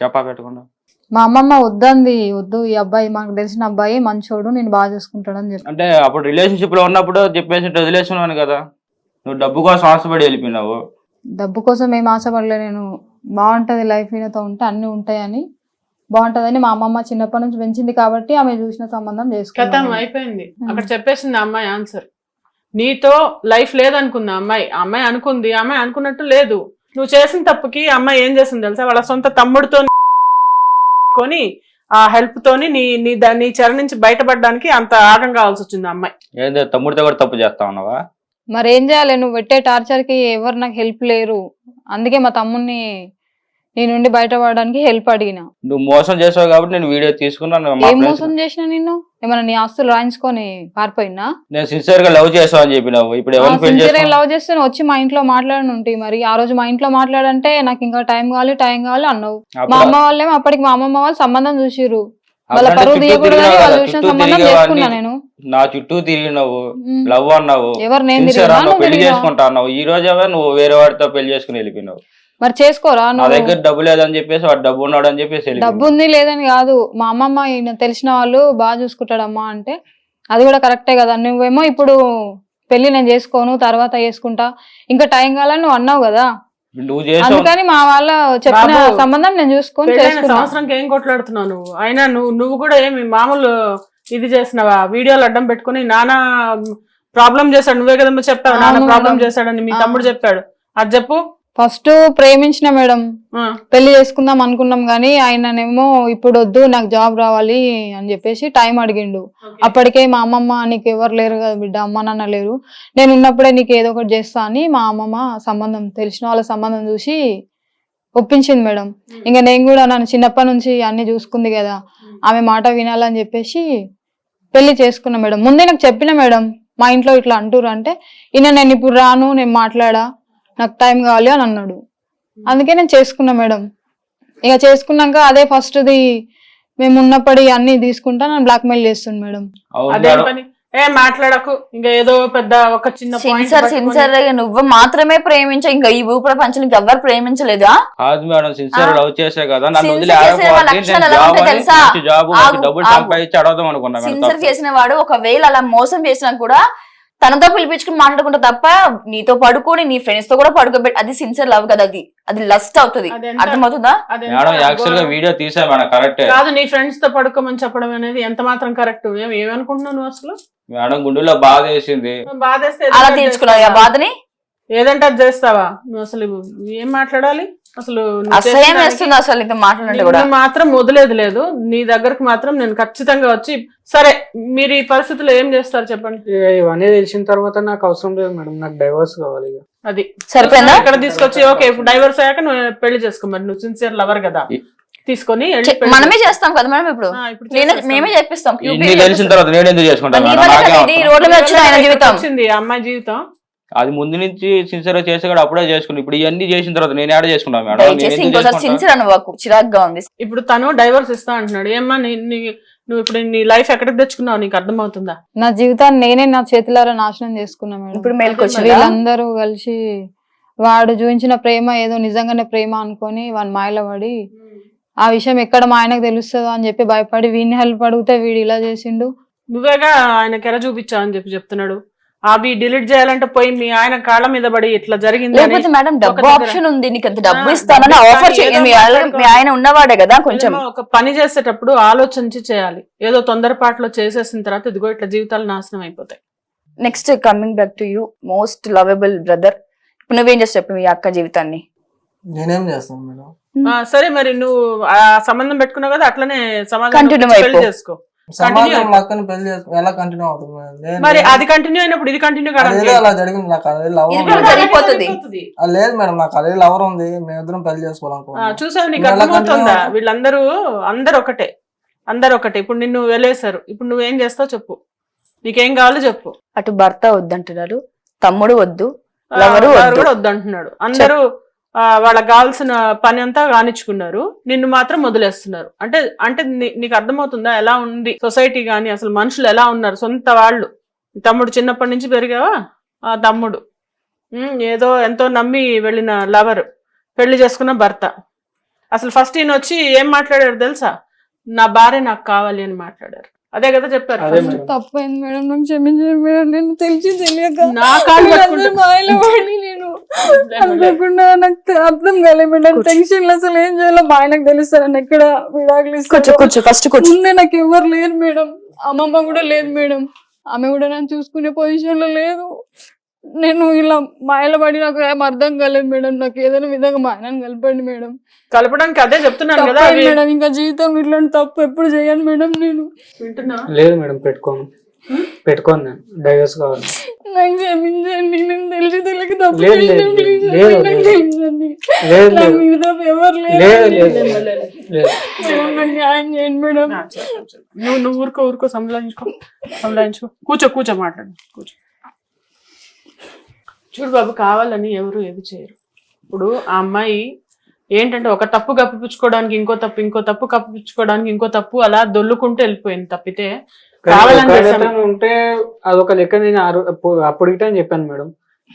చెప్పా పెట్టకుండా.
మా అమ్మమ్మ వద్దంది, వద్దు ఈ అబ్బాయి మాకు తెలిసిన అబ్బాయి మంచోడు, నేను బాగా చూసుకుంటాడని చెప్పి.
అంటే అప్పుడు రిలేషన్షిప్ లో ఉన్నప్పుడు చెప్పేసి వదిలేసుకున్నాను కదా, నువ్వు డబ్బు కోసం ఆశపడి వెళ్ళిపోయినావు.
డబ్బు కోసం ఏం ఆశపడలే నేను. బాగుంటది లైఫ్ ఈయనతో ఉంటే అన్ని ఉంటాయని, బాగుంటదని మా అమ్మమ్మ చిన్నప్పటి నుంచి పెంచింది కాబట్టి ఆమె చూసిన సంబంధం
కథం
చేసుకున్నాను.
అయిపోయింది. అక్కడ చెప్పేసింది ఆ అమ్మాయి ఆన్సర్. నీతో లైఫ్ లేదనుకుంది ఆ అమ్మాయి అనుకుంది, ఆ అమ్మాయి అనుకున్నట్టు లేదు. నువ్వు చేసిన తప్పుకి ఆ అమ్మాయి ఏం చేసింది తెలుసా? వాళ్ళ సొంత తమ్ముడితో కొని ఆ హెల్ప్ తోని నీ చెర నుంచి బయటపడడానికి అంత ఆగం కావాల్సి వచ్చింది ఆ అమ్మాయి.
ఏంటో తమ్ముడితో కూడా తప్పు చేస్తా ఉన్నావా?
మరి ఏం చేయాలి? నువ్వు పెట్టే టార్చర్ కి ఎవరు నాకు హెల్ప్ లేరు. అందుకే మా తమ్ముడిని నీ నుండి బయటపడడానికి హెల్ప్ అడిగిన.
నువ్వు మోసం చేసావు కాబట్టి నేను వీడియో తీసుకున్నాను.
ఏం మోసం చేసిన నిన్ను? ఏమన్నా నీ ఆస్తులు రాయించుకొని పారిపోయినా?
నేను సిన్సియర్ గా లవ్ చేసావు అని చెప్పినావు. ఇప్పుడు ఎవరిని పెళ్లి
సిన్సియర్
చేస్తావు?
లవ్ చేస్తే నువ్వు వచ్చి మా ఇంట్లో మాట్లాడను ఉంటే, మరి ఆ రోజు మా ఇంట్లో మాట్లాడంటే నాకు ఇంకా టైం కావాలి అన్నావు. మా అమ్మ వాళ్ళేమో అప్పటికి మా అమ్మమ్మ వాళ్ళు సంబంధం చూసిరు. వాళ్ళ
అప్పుడంటే
పరువు
చుట్టూ
తీయకూడదని
తిరిగినావు
వాళ్ళు
కదా,
చూసిన
చుట్టూ
సంబంధం
తిరిగేవాడిని.
చేసుకున్నా నేను.
నా చుట్టూ తిరిగినావు,
ఉమ్.
లవ్ అన్నావు,
ఎవరు నేను
సిన్సియర్
తిరిగినా
అన్నావు,
నువ్వు
పెళ్లి
తిరిగినా?
చేసుకుంటా అన్నావు. ఈ రోజేవే నువ్వు వేరే వాడితో పెళ్లి చేసుకుని వెళ్ళిపోయినావు.
మరి చేసుకోరా
నా
నువ్వు?
దగ్గర డబ్బు లేదని చెప్పేసి వాడు డబ్బు ఉన్నాడు అని చెప్పేసి
డబ్బు
వెళ్ళిపోయినావు.
ఉంది లేదని కాదు, మా అమ్మమ్మ ఈయన తెలిసిన వాళ్ళు బాగా చూసుకుంటాడమ్మా అంటే అది కూడా కరెక్టే కదా. నువ్వేమో ఇప్పుడు పెళ్లి నేను చేసుకోను తర్వాత చేసుకుంటా, ఇంకా టైం కావాలని నువ్వు అన్నావు కదా.
నువ్వు చేసావు.
అందుకని మా వాళ్ళ చెప్పిన
బాబు,
సంబంధం నేను చూసుకొని
పెళ్ళైన
చేసుకున్నా.
సంవత్సరంకి ఏం కొట్లాడుతున్నావు నువ్వు? అయినా నువ్వు కూడా ఏమి మామూలు ఇది చేసినావా? వీడియోలు అడ్డం పెట్టుకుని నానా ప్రాబ్లం చేశాడు. నువ్వే కదమ్మా చెప్పావు, నానా
అవును
ప్రాబ్లం
మేడం.
చేశాడని మీ తమ్ముడు చెప్పాడు. అది చెప్పు.
ఫస్ట్ ప్రేమించిన మేడం,
ఆ.
పెళ్లి చేసుకుందాం అనుకున్నాం కానీ ఆయననేమో ఇప్పుడు వద్దు నాకు జాబ్ రావాలి అని చెప్పేసి టైం అడిగిండు. అప్పటికే మా అమ్మమ్మ నీకు ఎవరు లేరు కదా బిడ్డ, అమ్మ నాన్న లేరు, నేను ఉన్నప్పుడే నీకు ఏదో ఒకటి చేస్తా అని మా అమ్మమ్మ సంబంధం తెలిసిన వాళ్ళ సంబంధం చూసి ఒప్పించింది మేడం. ఇంకా నేను కూడా నన్ను చిన్నప్పటి నుంచి అన్ని చూసుకుంది కదా, ఆమె మాట వినాలని చెప్పేసి పెళ్లి చేసుకున్నా మేడం. ముందే నాకు చెప్పిన మేడం, మా ఇంట్లో ఇట్లా అంటురు అంటే ఈయన నేను ఇప్పుడు రాను, నేను మాట్లాడా, నాకు టైం కావాలి అని అన్నాడు. అందుకే నేను చేసుకున్నా మేడం. ఇక చేసుకున్నాక అదే ఫస్ట్ది మేము ఉన్నప్పటి అన్ని తీసుకుంటా నన్ను బ్లాక్ మెయిల్ చేస్తుంది మేడం.
అవును
అదే
మేడం.
పని. మాట్లాడకు, ఇంకా ఏదో పెద్ద ఒక చిన్న point
సిన్సియర్
పట్టుకొని-
నువ్వు మాత్రమే ప్రేమించావు, ఇంకా ఈ భూ ప్రపంచం ఎవరు ప్రేమించలేదా?
కాదు మేడం, సిన్సియర్ లవ్ చేసే కదా నన్ను
Sincere
వదిలి
చేసే వాళ్ళ
ఆగిపోతే
లక్షణాలు
నేను
ఎలా
జాబ్
ఉంటాయో
అని,
తెలుసా?
మంచి జాబ్, మంచి
ఆగు,
డబ్బులు
ఆగు.
సంపాదించి అడగదాం అనుకున్నా మేడం.
సిన్సియర్
తప్పు.
చేసిన వాడు ఒకవేళ అలా మోసం చేసినా కూడా తనతో పిలిపించుకుని మాట్లాడుకుంటా తప్ప నీతో పడుకొని నీ ఫ్రెండ్స్ తో కూడా పడుకోబెట్టి అది సిన్సియర్ లవ్ కదా, అది లస్ట్ అవుతుంది.
అది ఎంత-
అర్థమవుతుందా?
అదెంత
మేడం యాక్చువల్ గా
ఘోరం.
వీడియో తీసా మేడం, కరెక్టే.
కాదు, నీ ఫ్రెండ్స్ తో పడుకోమని చెప్పడం అనేది ఎంత మాత్రం కరెక్ట్? ఏమనుకుంటున్నావు నువ్వు అసలు?
మేడం గుండెలో బాధ వేసింది.
బాధేస్తే
అలా
ఏదంటే
తీర్చుకున్నావు ఆ
చేస్తావా?
బాధని.
ఏదంటే అది చేస్తావా నువ్వు? అసలు ఏం మాట్లాడాలి అసలు? నువ్వు
అసహ్యం
చేసిన దానికి
వేస్తుంది అసలు ఇంకా మాట్లాడంటే కూడా.
నిన్ను మాత్రం వదిలేదు లేదు. నీ దగ్గరకు మాత్రం నేను ఖచ్చితంగా వచ్చి, సరే మీరు ఈ పరిస్థితుల్లో ఏం చేస్తారు చెప్పండి.
ఇవన్నీ తెలిసిన తర్వాత నాకు అవసరం లేదు మేడం, నాకు డైవర్స్ కావాలి ఇక.
అది
సరిపోయిందా?
ఇక్కడ తీసుకొచ్చి ఓకే ఇప్పుడు డైవర్స్ అయ్యాక నువ్వు పెళ్లి చేసుకో. మరి నువ్వు సిన్సియర్ లవర్ కదా, తీసుకొని వెళ్ళి పెళ్లి
మనమే చేస్తాం కదా మేడం ఇప్పుడు.
ఆ, ఇప్పుడు
నేనే-
చేసేస్తాం.
మేమే చెప్పిస్తాం.
ఇన్ని తెలిసిన తర్వాత నేను ఎందుకు చేసుకుంటాను
నీ
మేడం?
వల్ల
నాకే
కదా ఇది
అవసరం.
రోడ్ల మీద వచ్చిన ఆయన జీవితం.
వచ్చింది ఆ అమ్మాయి జీవితం.
అది ముందు నుంచి సిన్సియర్ గా చేసే కూడా అప్పుడే చేసుకుని, ఇప్పుడు ఇవన్నీ చేసిన తర్వాత నేను యాడ్ చేసుకున్నాను మేడం. నేను
దయచేసి
ఎందుకు
ఇంకోసారి
చేసుకుంటా?
సిన్సియర్ అనువాకు, చిరాగ్గా ఉంది.
ఇప్పుడు తను డైవర్స్ ఇస్తా అంటున్నాడు. ఏమ్మా నువ్వు ఇప్పుడు నీ లైఫ్ ఎక్కడికి తెచ్చుకున్నావు? నీకు అర్థమవుతుందా?
నా జీవితాన్ని నేనే నా చేతులారా నాశనం చేసుకున్నా మేడం.
ఇప్పుడు మేలుకొచ్చిందా?
వీళ్ళందరూ కలిసి వాడు చూపించిన ప్రేమ ఏదో నిజంగానే ప్రేమ అనుకొని వాని మాయలో పడి ఆ విషయం ఎక్కడ మా ఆయనకు తెలుస్తుందో అని చెప్పి భయపడి వీడిని హెల్ప్ అడిగితే వీడు ఇలా చేసిండు.
నువ్వేగా ఆయన కెర చూపించావు అని చెప్తున్నాడు. అవి డిలీట్ చేయాలంటే పోయి మీ ఆయన కాళ్ళ మీద పడి ఇట్లా జరిగింది అని
లేకపోతే మేడం డబ్బు
ఒక దగ్గర-
ఆప్షన్ ఉంది, నీకు ఎంత డబ్బు
ఆ,
ఇస్తానని
డబ్బు
ఆఫర్
ఇస్తాను,
చేయండి.
ఏదో
మీ ఆయన ఉన్నవాడే కదా కొంచెం.
ఏమో ఒక పని చేసేటప్పుడు ఆలోచించి చేయాలి. ఏదో తొందరపాటులో చేసేసిన తర్వాత ఇదిగో ఇట్లా జీవితాలు నాశనం అయిపోతాయి.
Next coming back to you most lovable brother, ఇప్పుడు నువ్వేం చేసి చెప్పు మీ అక్క జీవితాన్ని.
నేనేం చేస్తాను మేడం?
సరే మరి నువ్వు ఆ సంబంధం పెట్టుకున్నావు కదా, అట్లనే సమాజం
Continue అయిపో.
పెళ్లి చేసుకో.
సమాజం అక్కని పెళ్లి చేసుకుని ఎలా కంటిన్యూ అవుతుంది మేడం?
మరి అది కంటిన్యూ అయినప్పుడు ఇది కంటిన్యూ
అదేదో అలా జరిగింది, నాకు అదే లవర్
ఇది కూడా జరిగిపోతుంది.
లేదు మేడం, నాకు అదే లవర్ ఉంది, మేమిద్దరం పెళ్లి చేసుకోవాలనుకున్నాం.
చూసావు, నీకు
నువ్వు ఎలా
అర్థమవుతుందా?
continue
వీళ్ళందరూ అందరు ఒకటే. ఇప్పుడు నిన్ను వెళ్ళేశారు, ఇప్పుడు నువ్వేం చేస్తావు చెప్పు, నీకేం కావాలో చెప్పు.
అటు భర్త వద్దంటున్నారు, తమ్ముడు వద్దు, లవరు వద్దు.
కూడా వద్దంటున్నాడు. అందరూ వాళ్ళకి కావాల్సిన పని అంతా కానిచ్చుకున్నారు, నిన్ను మాత్రం వదిలేస్తున్నారు. అంటే అంటే నీకు అర్థమవుతుందా ఎలా ఉంది సొసైటీ గాని, అసలు మనుషులు ఎలా ఉన్నారు? సొంత వాళ్ళు, తమ్ముడు చిన్నప్పటి నుంచి పెరిగావా, ఆ తమ్ముడు ఏదో ఎంతో నమ్మి వెళ్ళిన లవర్, పెళ్లి చేసుకున్న భర్త. అసలు ఫస్ట్ ఈయన వచ్చి ఏం మాట్లాడారు తెలుసా? నా భార్య నాకు కావాలి అని మాట్లాడారు. అదే కదా చెప్పారు.
అదే మేడం.
తప్పైంది మేడం, నాకు క్షమించండి మేడం. నేను తెలిసి తెలియక
నా కాళ్ళు
వీళ్ళందరూ మాయలో పడి నేను అనుకోకుండా నాకు అర్థం కాలేదు మేడం. టెన్షన్ అసలు ఏం చేయాలో మా ఆయనకు తెలుస్తారని ఎక్కడ విడాకులు
కూర్చో కూర్చో ఫస్ట్ కూర్చో.
ముందే నాకు ఎవరు లేరు మేడం, అమ్మమ్మ కూడా లేదు మేడం, ఆమె కూడా నన్ను చూసుకునే పొజిషన్ లో లేదు. నేను ఇలా మాయలో పడి నాకు ఏం అర్థం కాలేదు మేడం. నాకు ఏదైనా విధంగా మా ఆయనని కలపండి మేడం.
కలపడానికి అదే చెప్తున్నాను కదా.
తప్పైంది మేడం, ఇంకా జీవితంలో ఇట్లాంటి తప్పు ఎప్పుడు చేయను మేడం. నేను
వింటున్నా?
లేదు మేడం, పెట్టుకోను నేను డైవర్స్ కావాలి.
నాకు క్షమించండి, నేను తెలిసి తెలియక తప్పు
లేదు,
చేశాను.
లేదు,
ప్లీజ్
లేదు,
నాకు
లేదు.
క్షమించండి.
లేదు,
నా
లేదు.
మీద తప్పు ఎవరు లేరు.
లేదు, లేదు,
లేదు.
లేదు.
మేడం, నాకు న్యాయం చేయండి మేడం.
నువ్వు ఊరుకో సంలాయించుకో. కూర్చో మాట్లాడు, కూర్చో. చూడు బాబు, కావాలని ఎవరు ఏది చేయరు. ఇప్పుడు ఆ అమ్మాయి ఏంటంటే ఒక తప్పు కప్పిపుచ్చుకోవడానికి ఇంకో తప్పు కప్పిపుచ్చుకోవడానికి ఇంకో తప్పు అలా దొల్లుకుంటూ వెళ్ళిపోయింది తప్పితే కావాలని
కానీ
చేశాను.
ఒకవేళ ఉంటే అదొక లెక్క. నేను అప్పుడు ఇట్లా అని చెప్పాను మేడం.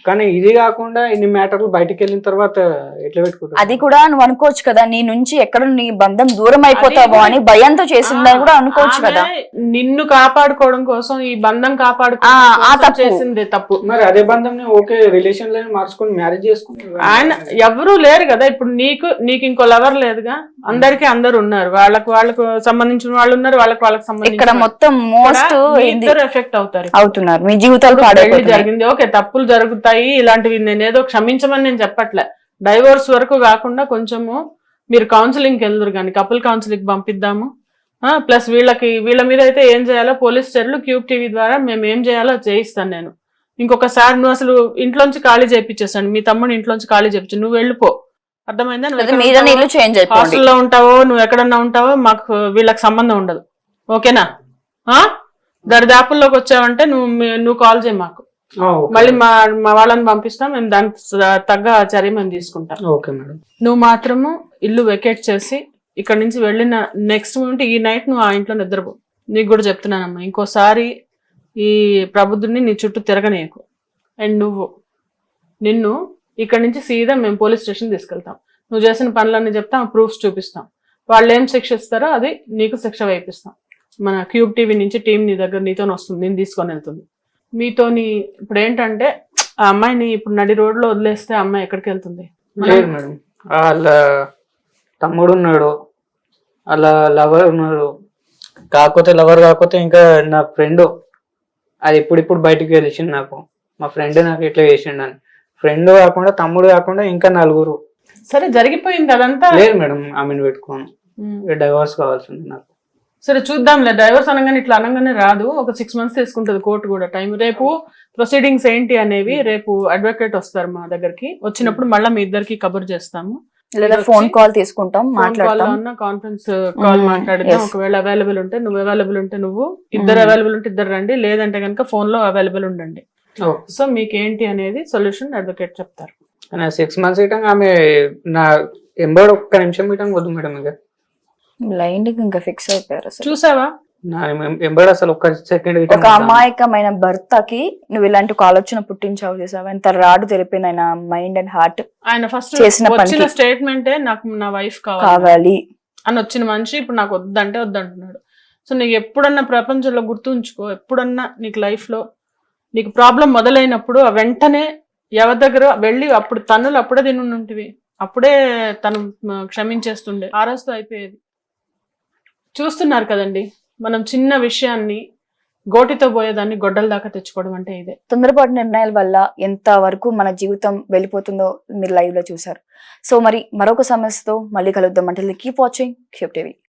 కానీ ఇది కాకుండా ఇన్ని మ్యాటర్లు బయటికి వెళ్ళిన తర్వాత ఎట్లా పెట్టుకుంటారు?
అది కూడా నువ్వు అనుకోవచ్చు కదా, నీ నుంచి ఎక్కడ నీ బంధం దూరం అయిపోతావో అని భయంతో చేసిందని కూడా అనుకోవచ్చు కదా.
ఆమె నిన్ను కాపాడుకోవడం కోసం, ఈ బంధం
ఆ
కాపాడుకోవడం
తప్పు.
చేసిందే తప్పు.
మరి అదే బంధం ఓకే రిలేషన్ లో మార్చుకొని మ్యారేజ్ చేసుకుంటారు.
ఆయన ఎవరు లేరు కదా ఇప్పుడు. నీకు ఇంకో లవర్ లేదుగా. అందరూ ఉన్నారు, వాళ్ళకు సంబంధించిన వాళ్ళు ఉన్నారు, వాళ్ళకి
ఇక్కడ
సంబంధించిన
మొత్తం మోస్ట్
ఇద్దరు ఎఫెక్ట్ అవుతారు.
అవుతున్నారు, మీ జీవితాలు
పెళ్లి
పాడైపోతున్నాయి.
జరిగింది, ఓకే, తప్పులు జరుగుతాయి ఇలాంటివి. నేను ఏదో క్షమించమని నేను చెప్పట్లే. డైవోర్స్ వరకు కాకుండా కొంచెము మీరు కౌన్సిలింగ్కి వెళ్దురు కానీ, కపుల్ కౌన్సిలింగ్ పంపిద్దాము. ప్లస్ వీళ్ళ మీద అయితే ఏం చేయాలో పోలీస్ స్టేషన్లు క్యూబ్ టీవీ ద్వారా మేము ఏం చేయాలో చేయిస్తాను నేను. ఇంకొకసారి నువ్వు అసలు ఇంట్లోంచి ఖాళీ చేయించేసాను, మీ తమ్ముడు ఇంట్లోంచి ఖాళీ చేయించు, నువ్వు వెళ్ళిపో. అర్థమైందా?
మీద నీళ్ళు చేంజ్ అయిపోయింది.
హాస్టల్లో ఉంటావో నువ్వు ఎక్కడన్నా ఉంటావో మాకు వీళ్ళకి సంబంధం ఉండదు. ఓకేనా? దరిదాపుల్లోకి వచ్చావంటే నువ్వు కాల్ చేయి మాకు. మళ్ళీ మా వాళ్ళని పంపిస్తాం, మేము దానికి తగ్గ చర్య మేము తీసుకుంటాం.
Okay madam.
నువ్వు మాత్రము ఇల్లు వెకేట్ చేసి ఇక్కడ నుంచి వెళ్ళిన నెక్స్ట్ మూమెంట్ ఈ నైట్ నువ్వు ఆ ఇంట్లో నిద్రపో. నీకు కూడా చెప్తున్నానమ్మా, ఇంకోసారి ఈ ప్రబుద్ధుడిని నీ చుట్టూ తిరగనీయకు. అండ్ నిన్ను ఇక్కడ నుంచి సీదా మేము పోలీస్ స్టేషన్ తీసుకెళ్తాం. నువ్వు చేసిన పనులన్నీ చెప్తాం, ప్రూఫ్స్ చూపిస్తాం. వాళ్ళు ఏం శిక్ష ఇస్తారో అది నీకు శిక్ష వేయిస్తాం. మన క్యూబ్ టీవీ నుంచి టీం నీ దగ్గర నీతో వస్తుంది, నేను తీసుకొని వెళ్తుంది. మీతోని ఇప్పుడు ఏంటంటే ఆ అమ్మాయిని ఇప్పుడు నడి రోడ్లో వదిలేస్తే ఆ అమ్మాయి ఎక్కడికి వెళ్తుంది?
లేదు మేడం, వాళ్ళ తమ్ముడు ఉన్నాడు, వాళ్ళ లవర్ ఉన్నాడు. లవర్ కాకపోతే ఇంకా నా ఫ్రెండ్, అది ఇప్పుడు బయటికి తెలిసింది నాకు. మా ఫ్రెండ్ నాకు ఇట్లా చేసిండు అని. ఫ్రెండ్ కాకుండా తమ్ముడు కాకుండా ఇంకా నలుగురు.
సరే, జరిగిపోయింది అదంతా.
లేదు మేడం, ఆమెను పెట్టుకోను, డైవర్స్ కావాల్సింది నాకు.
సరే చూద్దాంలే. డైవర్స్ అనగానే ఇట్లా అనగానే రాదు, ఒక 6 months తీసుకుంటుంది కోర్టు కూడా టైం. రేపు ప్రొసీడింగ్స్ ఏంటి అనేవి రేపు అడ్వకేట్ వస్తారు మా దగ్గరికి. వచ్చినప్పుడు మళ్ళీ మీ ఇద్దరికి కబుర్ చేస్తాము,
లేదా ఫోన్ కాల్ తీసుకుంటాం, మాట్లాడతాం,
కాన్ఫరెన్స్ కాల్ మాట్లాడదాం. ఒకవేళ అవైలబుల్ ఉంటే నువ్వు, అవైలబుల్ ఉంటే నువ్వు, ఇద్దరు అవైలబుల్ ఉంటే ఇద్దరు రండి, లేదంటే కనుక ఫోన్ లో అవైలబుల్ ఉండండి. సో మీకు ఏంటి అనేది సొల్యూషన్ అడ్వకేట్ చెప్తారు.
6 months ఇటం ఆమె నా ఎంబడి ఒక్క నిమిషం ఇటం వద్దు మేడం. ఇక
బ్లైండ్ ఇంకా ఫిక్స్ అయిపోయారు.
చూసావా?
నా ఎంబడి అసలు ఒక్క సెకండ్
ఒక అమాయకమైన భర్తకి నువ్వు ఇలాంటి ఒక ఆలోచన పుట్టించావు, చేసావు. ఎంత రాడు తెలిపింది ఆయన మైండ్ అండ్ హార్ట్.
ఆయన ఫస్ట్
చేసిన
వచ్చిన స్టేట్మెంటే నాకు నా వైఫ్
కావాలి
అని వచ్చిన మనిషి ఇప్పుడు నాకు వద్దంటే వద్దంటున్నాడు. సో నీకు ఎప్పుడన్నా ప్రపంచంలో గుర్తుంచుకో, ఎప్పుడన్నా నీకు లైఫ్ లో నీకు ప్రాబ్లం మొదలైనప్పుడు వెంటనే ఎవరి దగ్గర వెళ్ళి అప్పుడు తన్నులు అప్పుడే తినుంటివి, అప్పుడే తను క్షమించేస్తుండే, ఆ రోజుతో అయిపోయేది. చూస్తున్నారు కదండి, మనం చిన్న విషయాన్ని గోటితో పోయేదాన్ని గొడ్డల దాకా తెచ్చుకోవడం అంటే ఇదే.
తొందరపాటు నిర్ణయాల వల్ల ఎంత వరకు మన జీవితం వెళ్ళిపోతుందో మీరు లైవ్ లో చూసారు. సో మరి మరొక సమస్యతో మళ్ళీ కలుద్దాం. అంటే కీప్ వాచింగ్ క్యూబ్ టీవీ.